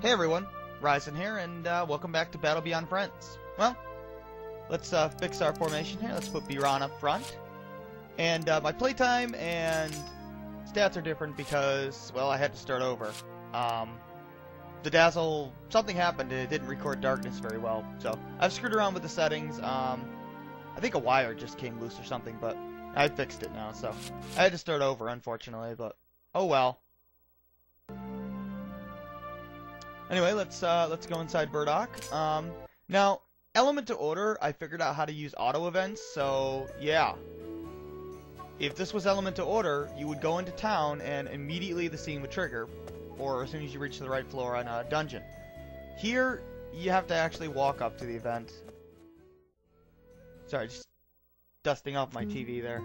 Hey everyone, Ryzen here, and welcome back to Battle Beyond Friends. Well, let's fix our formation here. Let's put Biran up front. And my playtime and stats are different because, well, I had to start over. The Dazzle, something happened and it didn't record darkness very well. So, I've screwed around with the settings. I think a wire just came loose or something, but I fixed it now, so I had to start over, unfortunately, but oh well. Anyway, let's go inside Burdock. Now, element to order, I figured out how to use auto events, so yeah. If this was element to order, you would go into town and immediately the scene would trigger, or as soon as you reach the right floor on a dungeon. Here, you have to actually walk up to the event. Sorry, just dusting off my TV there.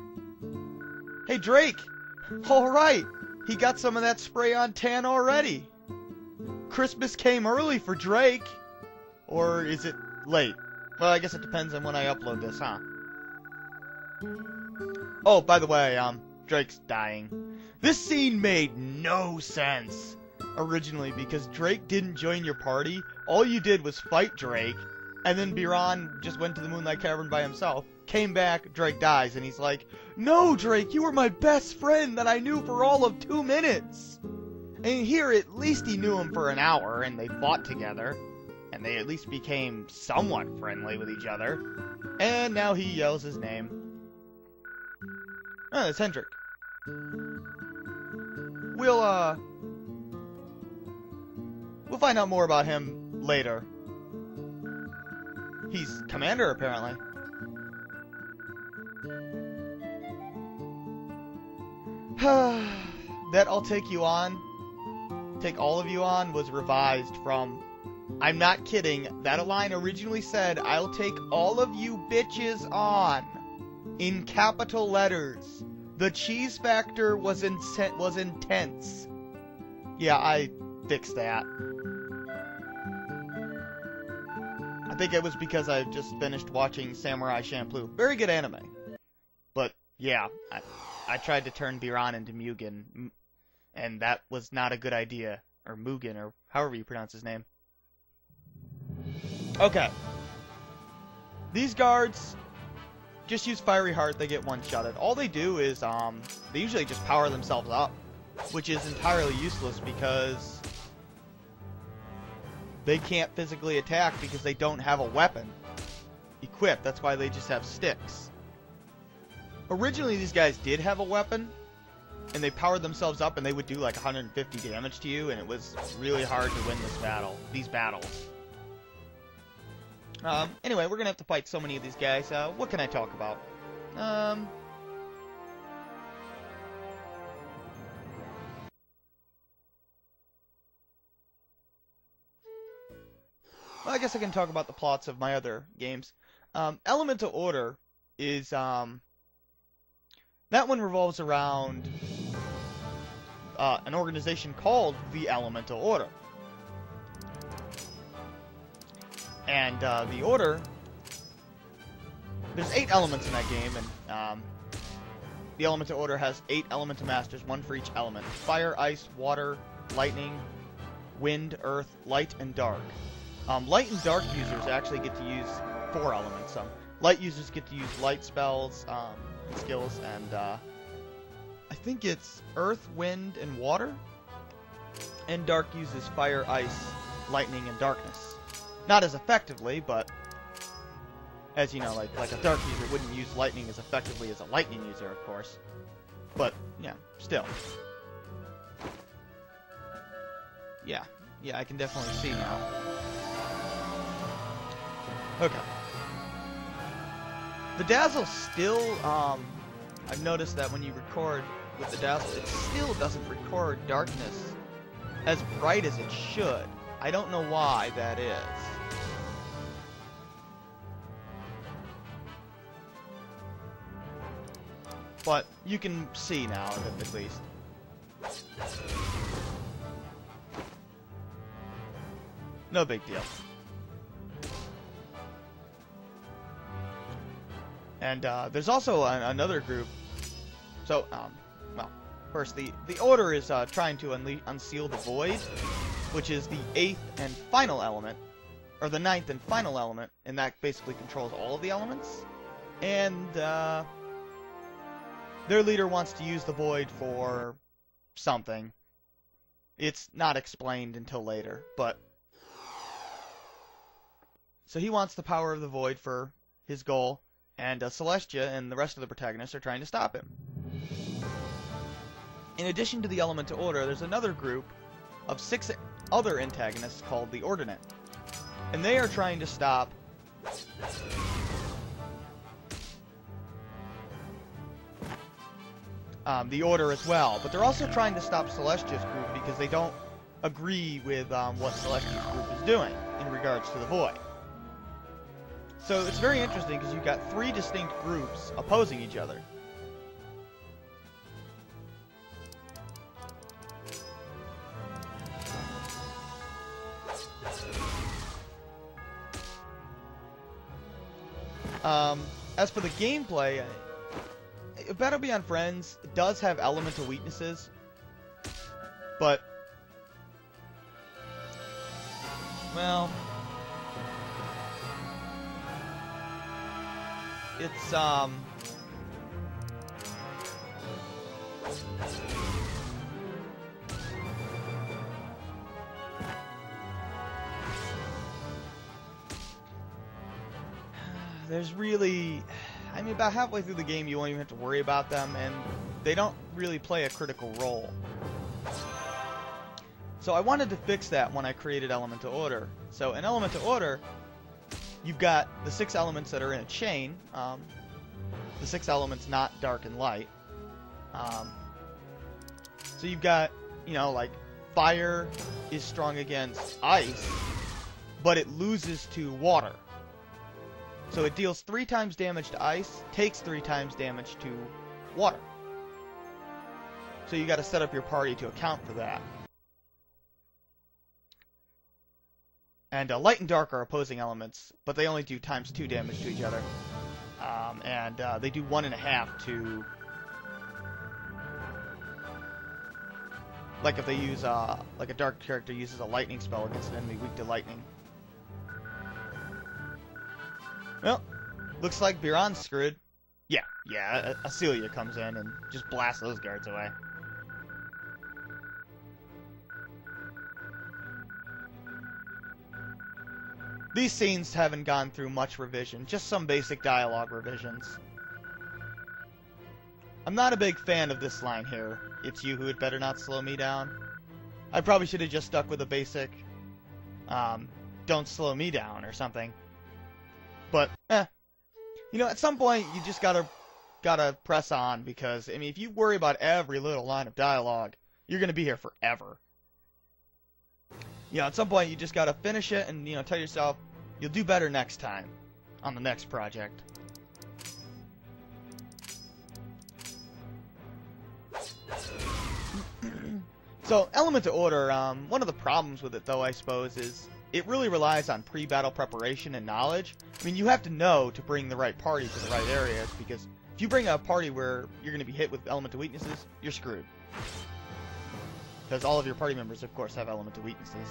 Hey, Drake! Alright! He got some of that spray-on tan already! Christmas came early for Drake! Or is it late? Well, I guess it depends on when I upload this, huh? Oh, by the way, Drake's dying. This scene made no sense originally because Drake didn't join your party. All you did was fight Drake, and then Biran just went to the Moonlight Cavern by himself. Came back, Drake dies, and he's like, "No, Drake, you were my best friend that I knew for all of 2 minutes!" And here, at least he knew him for an hour, and they fought together. And they at least became somewhat friendly with each other. And now he yells his name. Oh, it's Hendrik. We'll find out more about him later. He's commander, apparently. That I'll take you on. Take all of you on was revised from, I'm not kidding, that line originally said, I'll take all of you bitches on, in capital letters. The cheese factor was intense. Yeah, I fixed that. I think it was because I just finished watching Samurai Champloo. Very good anime. But, yeah, I tried to turn Biran into Mugen, and that was not a good idea. Or Mugen, or however you pronounce his name. Okay. These guards just use Fiery Heart, they get one-shotted. All they do is, they usually just power themselves up, which is entirely useless because they can't physically attack because they don't have a weapon equipped. That's why they just have sticks. Originally, these guys did have a weapon, and they powered themselves up, and they would do like 150 damage to you, and it was really hard to win these battles. Anyway, we're gonna have to fight so many of these guys. What can I talk about? Well, I guess I can talk about the plots of my other games. Elemental Order is, that one revolves around an organization called the Elemental Order. And the Order, there's 8 elements in that game, and the Elemental Order has 8 Elemental Masters, 1 for each element. Fire, Ice, Water, Lightning, Wind, Earth, Light, and Dark. Light and Dark users actually get to use 4 elements. Light users get to use light spells, skills, and I think it's Earth, Wind, and Water. And Dark uses Fire, Ice, Lightning, and Darkness. Not as effectively, but as you know, like a Dark user wouldn't use Lightning as effectively as a Lightning user, of course. But yeah, still. Yeah, I can definitely see now. Okay. The Dazzle still, I've noticed that when you record with the Dazzle, it still doesn't record darkness as bright as it should. I don't know why that is. But you can see now, at least. No big deal. And there's also another group. So, well, first, the Order is trying to unseal the Void. which is the 8th and final element, or the 9th and final element, and that basically controls all of the elements. And their leader wants to use the void for something. It's not explained until later, but so he wants the power of the void for his goal, and Celestia and the rest of the protagonists are trying to stop him. In addition to the Elemental Order, there's another group of 6 other antagonists called the Ordinate, and they are trying to stop the Order as well, but they're also trying to stop Celestia's group because they don't agree with what Celestia's group is doing in regards to the void. So it's very interesting because you've got 3 distinct groups opposing each other. As for the gameplay, Battle Beyond Friends does have elemental weaknesses, but, well, it's, there's really, I mean, about halfway through the game you won't even have to worry about them, and they don't really play a critical role. So I wanted to fix that when I created Elemental Order. So in Elemental Order, you've got the 6 elements that are in a chain, the 6 elements not dark and light. So you've got, you know, like, fire is strong against ice, but it loses to water. So it deals 3 times damage to ice, takes 3 times damage to water. So you got to set up your party to account for that. And light and dark are opposing elements, but they only do ×2 damage to each other. They do 1.5 to, like if they use like a dark character uses a lightning spell against an enemy weak to lightning. Well, looks like Biron's screwed. Yeah, Acelia comes in and just blasts those guards away. These scenes haven't gone through much revision, just some basic dialogue revisions. I'm not a big fan of this line here. It's you who had better not slow me down. I probably should have just stuck with a basic, don't slow me down or something. But, you know, at some point, you just gotta press on, because, I mean, if you worry about every little line of dialogue, you're gonna be here forever. You know, at some point, you just gotta finish it and, you know, tell yourself, you'll do better next time, on the next project. So, Elemental Order, one of the problems with it, though, I suppose, is it really relies on pre-battle preparation and knowledge. I mean, you have to know to bring the right party to the right areas, because if you bring a party where you're going to be hit with elemental weaknesses, you're screwed. Because all of your party members, of course, have elemental weaknesses.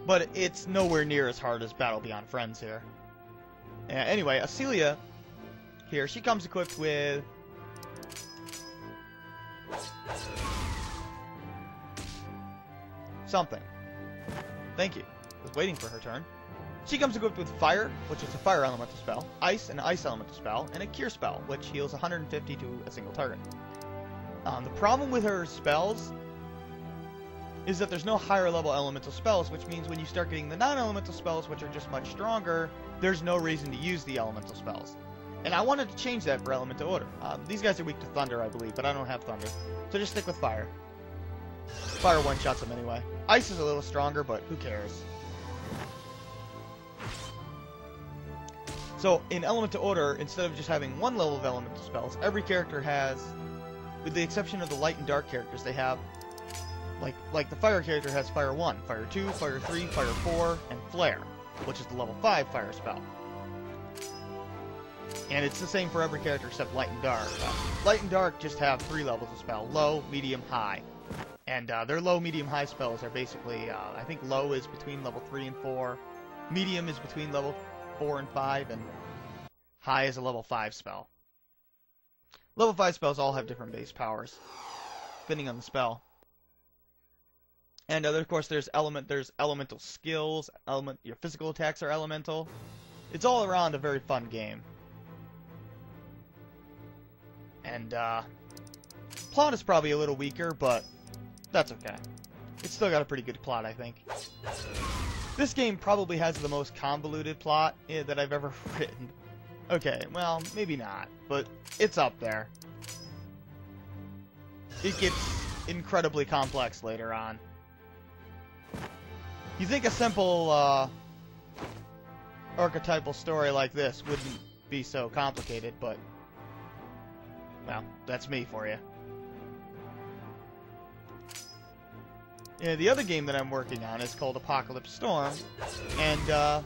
But it's nowhere near as hard as Battle Beyond Friends here. Anyway, Acelia here, she comes equipped with something. Thank you. I was waiting for her turn. She comes equipped with Fire, which is a Fire Elemental spell, Ice, an Ice Elemental spell, and a Cure spell, which heals 150 to a single target. The problem with her spells is that there's no higher level elemental spells, which means when you start getting the non-elemental spells, which are just much stronger, there's no reason to use the elemental spells. And I wanted to change that for Elemental Order. These guys are weak to Thunder, I believe, but I don't have Thunder. So just stick with Fire. Fire one-shots them anyway. Ice is a little stronger, but who cares? So, in Elemental Order, instead of just having one level of elemental spells, every character has, with the exception of the light and dark characters, they have, like the Fire character has Fire 1, Fire 2, Fire 3, Fire 4, and Flare, which is the level 5 Fire spell. And it's the same for every character except Light and Dark. Light and Dark just have 3 levels of spell: low, medium, high. And their low, medium, high spells are basically, I think low is between level 3 and 4, medium is between level 4 and 5, and high is a level 5 spell. Level 5 spells all have different base powers, depending on the spell. And of course there's elemental skills, your physical attacks are elemental. It's all around a very fun game. And plot is probably a little weaker, but that's okay. It's still got a pretty good plot, I think. This game probably has the most convoluted plot that I've ever written. Okay, well, maybe not, but it's up there. It gets incredibly complex later on. You think a simple archetypal story like this wouldn't be so complicated, but, well, that's me for you. Yeah, the other game that I'm working on is called Apocalypse Storm, and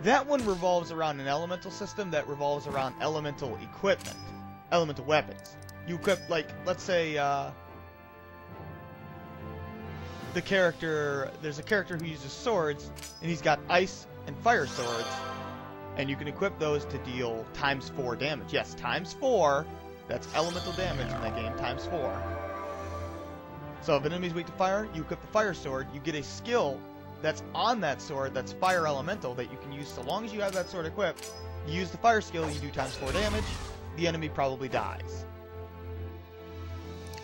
that one revolves around an elemental system that revolves around elemental equipment, elemental weapons. You equip, like, let's say, there's a character who uses swords, and he's got ice and fire swords, and you can equip those to deal ×4 damage. Yes, ×4, that's elemental damage in that game, ×4. So if an enemy's weak to fire, you equip the fire sword, you get a skill that's on that sword that's fire elemental that you can use so long as you have that sword equipped. You use the fire skill, you do ×4 damage, the enemy probably dies.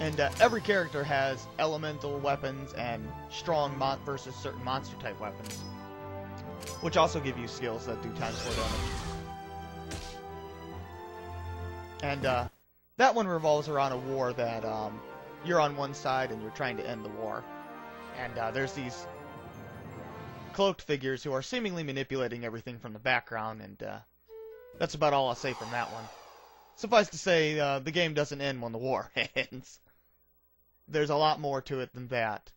And every character has elemental weapons and strong versus certain monster type weapons, which also give you skills that do ×4 damage. And that one revolves around a war that you're on one side and you're trying to end the war. And there's these cloaked figures who are seemingly manipulating everything from the background, and that's about all I'll say from that one. Suffice to say, the game doesn't end when the war ends. There's a lot more to it than that.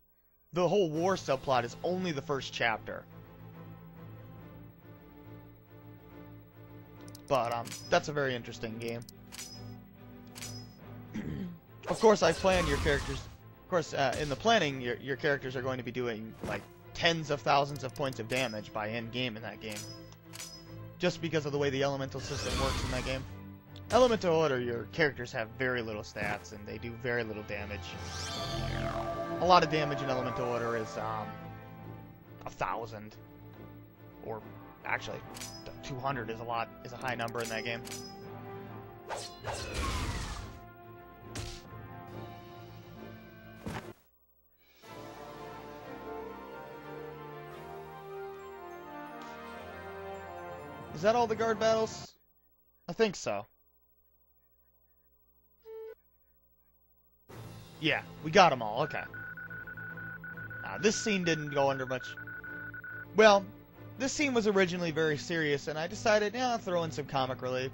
The whole war subplot is only the first chapter. But that's a very interesting game. Of course, I plan your characters. Of course, in the planning, your characters are going to be doing like tens of thousands of points of damage by end game in that game, just because of the way the elemental system works in that game. Elemental Order, your characters have very little stats and they do very little damage. A lot of damage in Elemental Order is 1,000, or actually 200 is a high number in that game. Is that all the guard battles? I think so. Yeah, we got them all. Okay. This scene didn't go under much. Well, this scene was originally very serious, and I decided, yeah, I'll throw in some comic relief.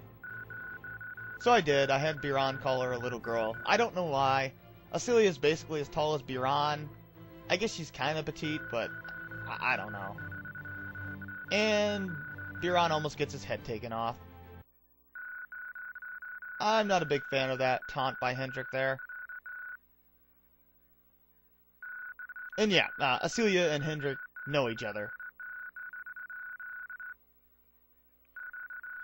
So I did. I had Biran call her a little girl. I don't know why. Acelia is basically as tall as Biran. I guess she's kind of petite, but I don't know. And Biran almost gets his head taken off. I'm not a big fan of that taunt by Hendrik there. And yeah, Acelia and Hendrik know each other.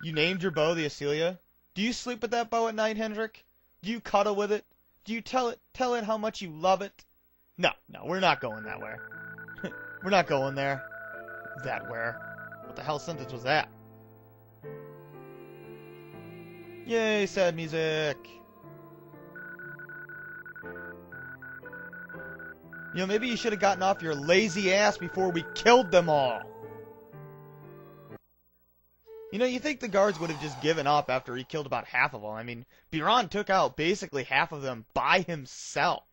You named your bow the Acelia? Do you sleep with that bow at night, Hendrik? Do you cuddle with it? Do you tell it how much you love it? No, we're not going that way. We're not going there. That where? What the hell sentence was that? Yay, sad music. You know, maybe you should have gotten off your lazy ass before we killed them all. You know, you think the guards would have just given up after he killed about half of them. I mean, Biran took out basically half of them by himself.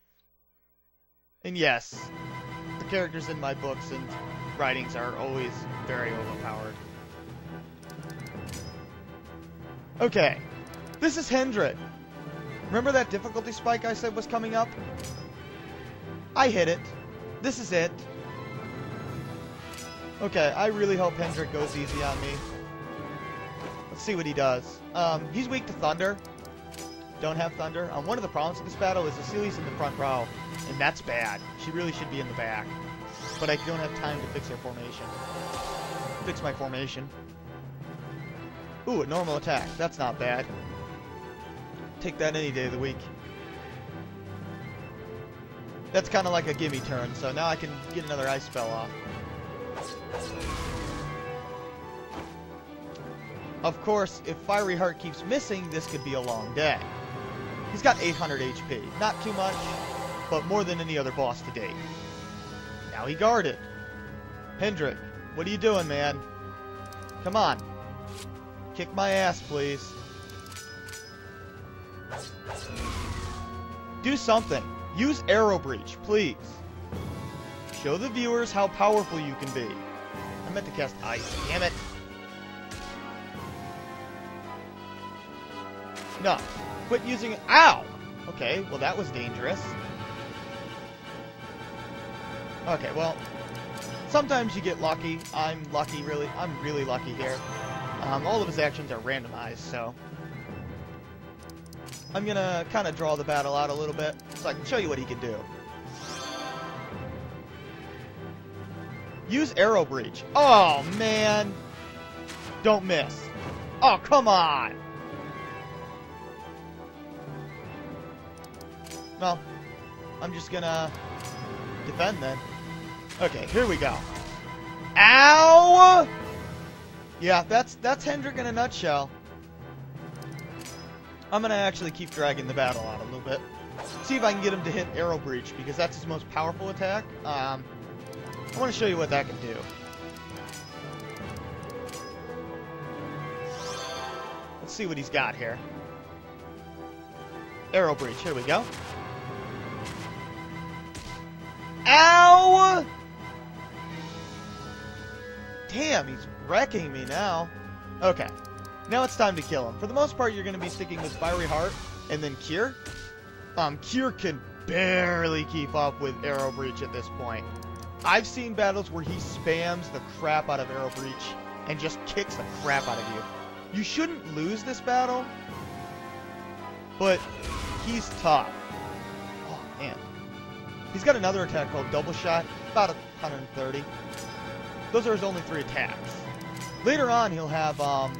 And yes, the characters in my books and writings are always very overpowered. Okay, this is Hendrik. Remember that difficulty spike I said was coming up? I hit it. This is it. Okay, I really hope Hendrik goes easy on me. Let's see what he does. He's weak to thunder. Don't have thunder. One of the problems with this battle is Asilia's in the front row, and that's bad. She really should be in the back. But I don't have time to fix her formation. Fix my formation. Ooh, a normal attack. That's not bad. Take that any day of the week. That's kind of like a gimme turn, so now I can get another ice spell off. Of course, if Fiery Heart keeps missing, this could be a long day. He's got 800 HP. Not too much, but more than any other boss to date. Now he guarded. Hendrik, what are you doing, man? Come on. Kick my ass, please. Do something. Use Arrow Breach, please. Show the viewers how powerful you can be. I meant to cast Ice. Damn it. No. Quit using it. Ow! Okay, well that was dangerous. Okay, well, sometimes you get lucky. I'm lucky, really. I'm really lucky here. All of his actions are randomized, so I'm gonna kind of draw the battle out a little bit so I can show you what he can do. Use Arrow Breach. Oh, man. Don't miss. Oh, come on. Well, I'm just gonna defend then. Okay, here we go. Ow! Yeah, that's Hendrik in a nutshell. I'm gonna actually keep dragging the battle out a little bit. See if I can get him to hit Arrow Breach, because that's his most powerful attack. I want to show you what that can do. Let's see what he's got here. Arrow Breach, here we go. Ow! Damn, he's wrecking me now. Okay, now it's time to kill him. For the most part, you're going to be sticking with Fiery Heart and then Cure. Cure can barely keep up with Arrow Breach at this point. I've seen battles where he spams the crap out of Arrow Breach and just kicks the crap out of you. You shouldn't lose this battle, but he's tough. Oh, man. He's got another attack called Double Shot, about 130. Those are his only 3 attacks. Later on, he'll have a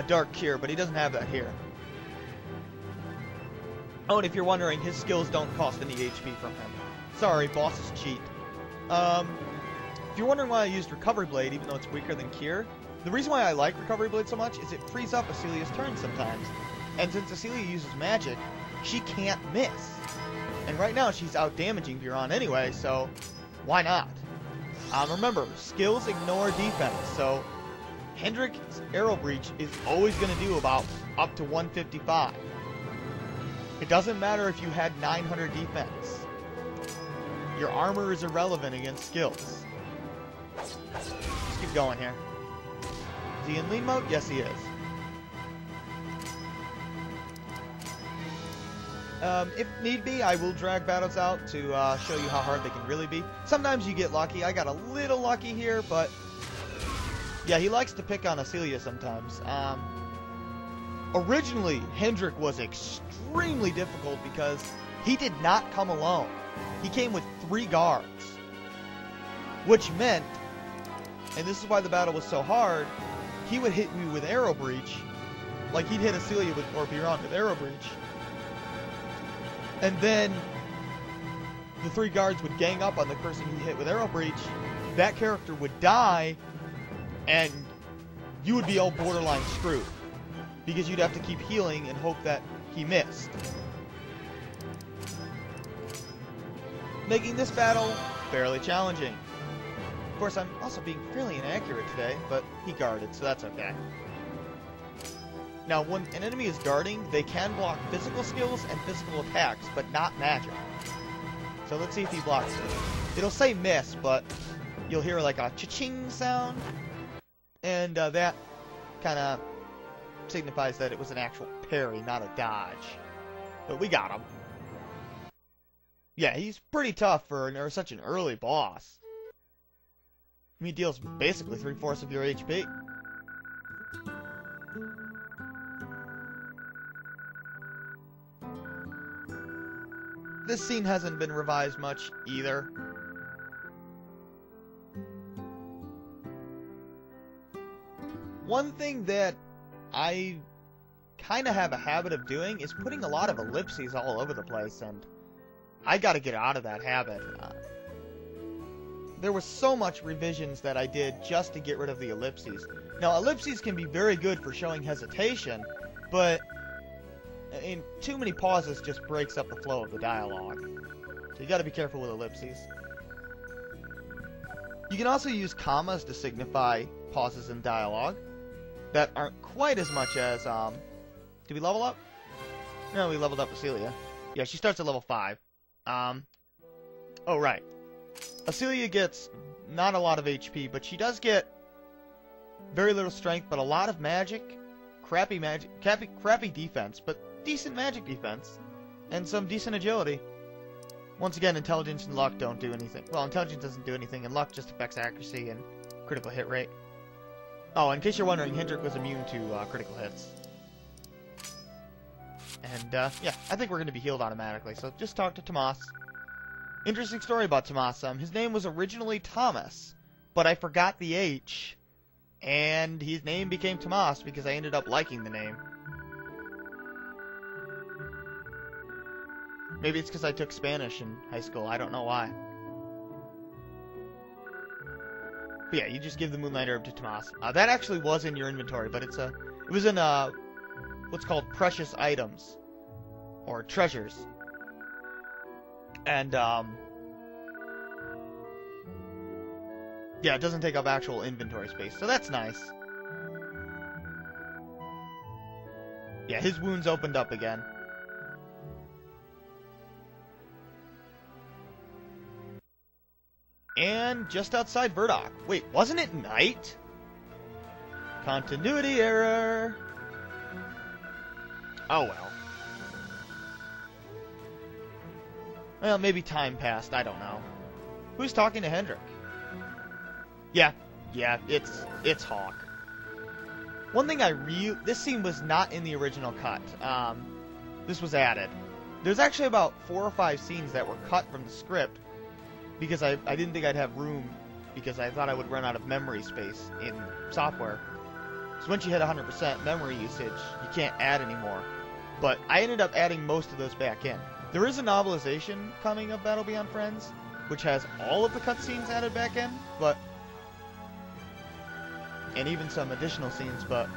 Dark Cure, but he doesn't have that here. Oh, and if you're wondering, his skills don't cost any HP from him. Sorry, bosses cheat. If you're wondering why I used Recovery Blade, even though it's weaker than Cure, the reason why I like Recovery Blade so much is it frees up Asilia's turn sometimes. And since Asilia uses magic, she can't miss. And right now, she's out-damaging Viron anyway, so why not? Remember, skills ignore defense, so Hendrik's Arrow Breach is always going to do about up to 155. It doesn't matter if you had 900 defense. Your armor is irrelevant against skills. Let's keep going here. Is he in lean mode? Yes, he is. If need be, I will drag battles out to show you how hard they can really be. Sometimes you get lucky. I got a little lucky here, but yeah, he likes to pick on Asilia sometimes. Originally, Hendrik was extremely difficult because he did not come alone. He came with 3 guards, which meant, and this is why the battle was so hard, he would hit me with Arrow Breach, like he'd hit Asilia with, or Viron with Arrow Breach, and then the 3 guards would gang up on the person he hit with Arrow Breach. That character would die, and you would be all borderline screwed, because you'd have to keep healing and hope that he missed. Making this battle fairly challenging. Of course, I'm also being fairly inaccurate today, but he guarded, so that's okay. Now, when an enemy is guarding, they can block physical skills and physical attacks, but not magic. So let's see if he blocks it. It'll say miss, but you'll hear like a cha-ching sound, and that kind of signifies that it was an actual parry, not a dodge. But we got him. Yeah, he's pretty tough for such an early boss. He deals basically 3/4 of your HP. This scene hasn't been revised much either. One thing that I kind of have a habit of doing is putting a lot of ellipses all over the place, and I gotta get out of that habit. There was so much revisions that I did just to get rid of the ellipses. Now, ellipses can be very good for showing hesitation, but in too many pauses just breaks up the flow of the dialogue. So you gotta be careful with ellipses. You can also use commas to signify pauses in dialogue that aren't quite as much as, did we level up? No, we leveled up Acelia. Yeah, she starts at level 5. Oh, right. Acelia gets not a lot of HP, but she does get very little strength, but a lot of magic. Crappy defense, but decent magic defense. And some decent agility. Once again, intelligence and luck don't do anything. Well, intelligence doesn't do anything, and luck just affects accuracy and critical hit rate. Oh, in case you're wondering, Hendrik was immune to critical hits. And, yeah, I think we're going to be healed automatically, so just talk to Tomas. Interesting story about Tomas. His name was originally Thomas, but I forgot the H, and his name became Tomas because I ended up liking the name. Maybe it's because I took Spanish in high school. I don't know why. But yeah, you just give the Moonlight Herb to Tomas. That actually was in your inventory, but it was in what's called precious items or treasures. And yeah, it doesn't take up actual inventory space, so that's nice. Yeah, his wounds opened up again. And just outside Verdok. Wait, wasn't it night? Continuity error. Oh well. Well, maybe time passed, I don't know. Who's talking to Hendrik? Yeah, it's Hawk. One thing this scene was not in the original cut. This was added. There's actually about 4 or 5 scenes that were cut from the script because I didn't think I'd have room because I thought I would run out of memory space in software. So once you hit 100% memory usage, you can't add anymore. But I ended up adding most of those back in. There is a novelization coming of Battle Beyond Friends, which has all of the cutscenes added back in, but and even some additional scenes. But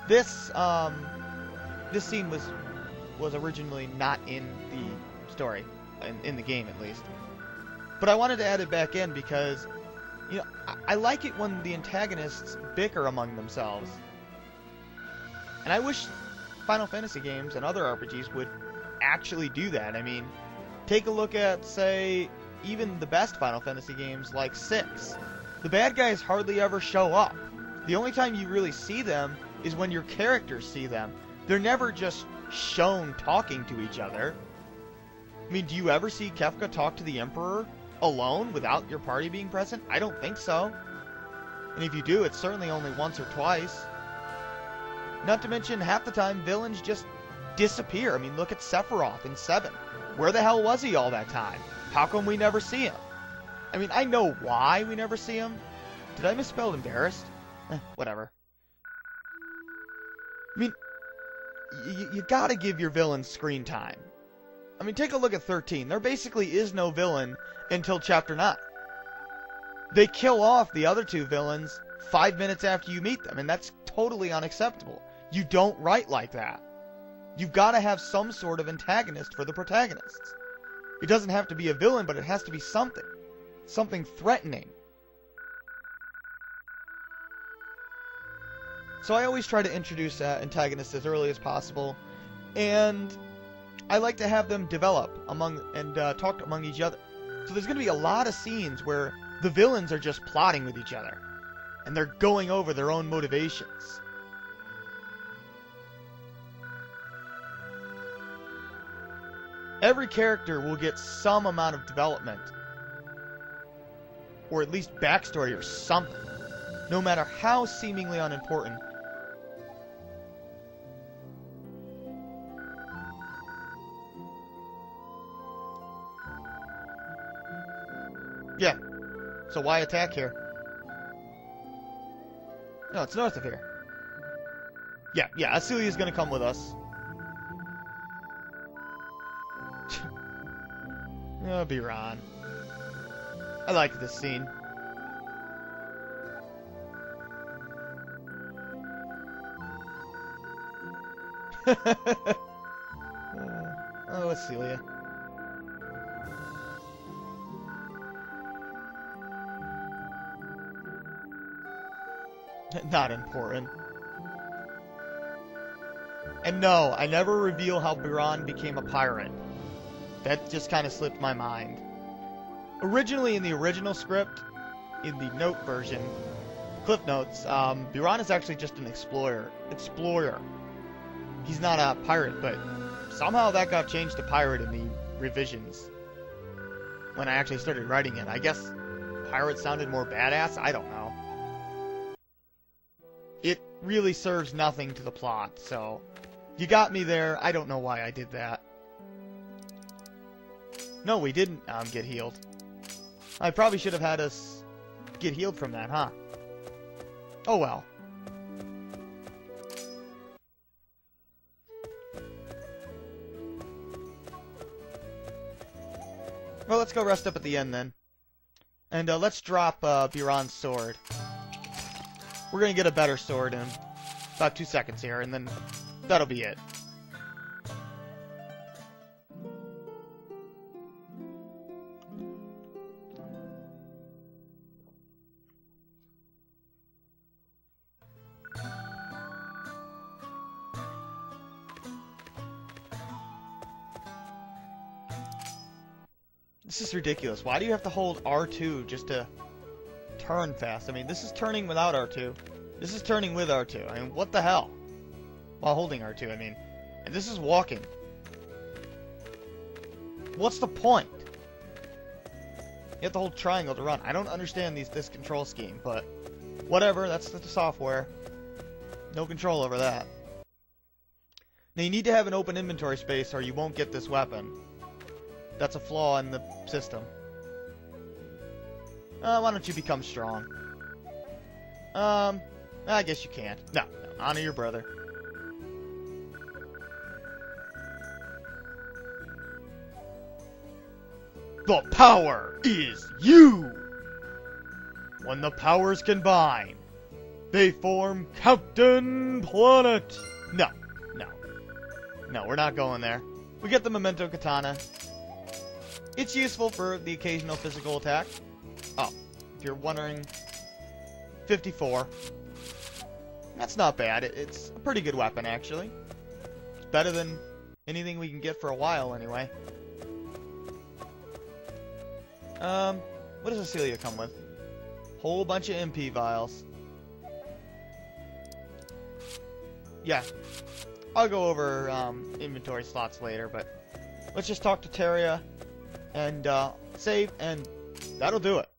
this scene was originally not in the story, in the game at least. But I wanted to add it back in because, you know, I like it when the antagonists bicker among themselves. And I wish Final Fantasy games and other RPGs would actually do that. I mean, take a look at, say, even the best Final Fantasy games like 6. The bad guys hardly ever show up. The only time you really see them is when your characters see them. They're never just shown talking to each other. I mean, do you ever see Kefka talk to the Emperor alone without your party being present? I don't think so. And if you do, it's certainly only once or twice. Not to mention, half the time, villains just disappear. I mean, look at Sephiroth in 7. Where the hell was he all that time? How come we never see him? I mean, I know why we never see him. Did I misspell embarrassed? Whatever. I mean, you gotta give your villains screen time. I mean, take a look at 13. There basically is no villain until Chapter 9. They kill off the other 2 villains 5 minutes after you meet them, and that's totally unacceptable. You don't write like that. You've got to have some sort of antagonist for the protagonists. It doesn't have to be a villain, but it has to be something. Something threatening. So I always try to introduce antagonists as early as possible, and I like to have them develop among and talk among each other. So there's going to be a lot of scenes where the villains are just plotting with each other, and they're going over their own motivations. Every character will get some amount of development. Or at least backstory or something. No matter how seemingly unimportant. Yeah. So why attack here? No, it's north of here. Yeah, Asilia's gonna come with us. Oh, Biran. I like this scene. Oh, Asilia. Not important. And no, I never reveal how Biran became a pirate. That just kind of slipped my mind. Originally, in the original script, in the note version, Cliff Notes, Biran is actually just an explorer. He's not a pirate, but somehow that got changed to pirate in the revisions. When I actually started writing it, I guess pirate sounded more badass? I don't know. It really serves nothing to the plot, so you got me there. I don't know why I did that. No, we didn't get healed. I probably should have had us get healed from that, huh? Oh well. Well, let's go rest up at the end then. And let's drop Biran's sword. We're going to get a better sword in about 2 seconds here, and then that'll be it. This is ridiculous. Why do you have to hold R2 just to turn fast? I mean, this is turning without R2. This is turning with R2. I mean, what the hell? While holding R2, I mean. And this is walking. What's the point? You have to hold triangle to run. I don't understand this control scheme, but whatever. That's the software. No control over that. Now, you need to have an open inventory space or you won't get this weapon. That's a flaw in the system. Why don't you become strong? I guess you can't. No, honor your brother. The power is you! When the powers combine, they form Captain Planet! No, we're not going there. We get the Memento Katana. It's useful for the occasional physical attack. Oh, if you're wondering, 54. That's not bad. It's a pretty good weapon, actually. It's better than anything we can get for a while, anyway. What does Asilia come with? Whole bunch of MP vials. Yeah. I'll go over inventory slots later, but let's just talk to Teria and save, and that'll do it.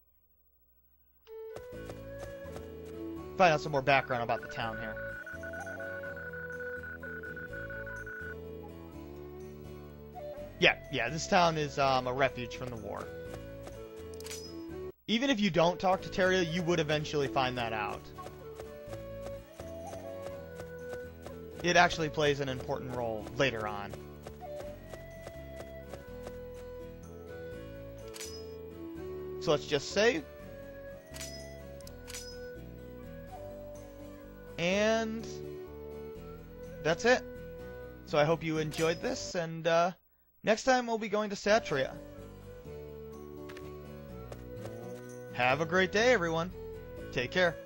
Find out some more background about the town here. Yeah, this town is a refuge from the war. Even if you don't talk to Teria, you would eventually find that out. It actually plays an important role later on. So let's just save. And that's it. So I hope you enjoyed this, and next time we'll be going to Satria. Have a great day, everyone. Take care.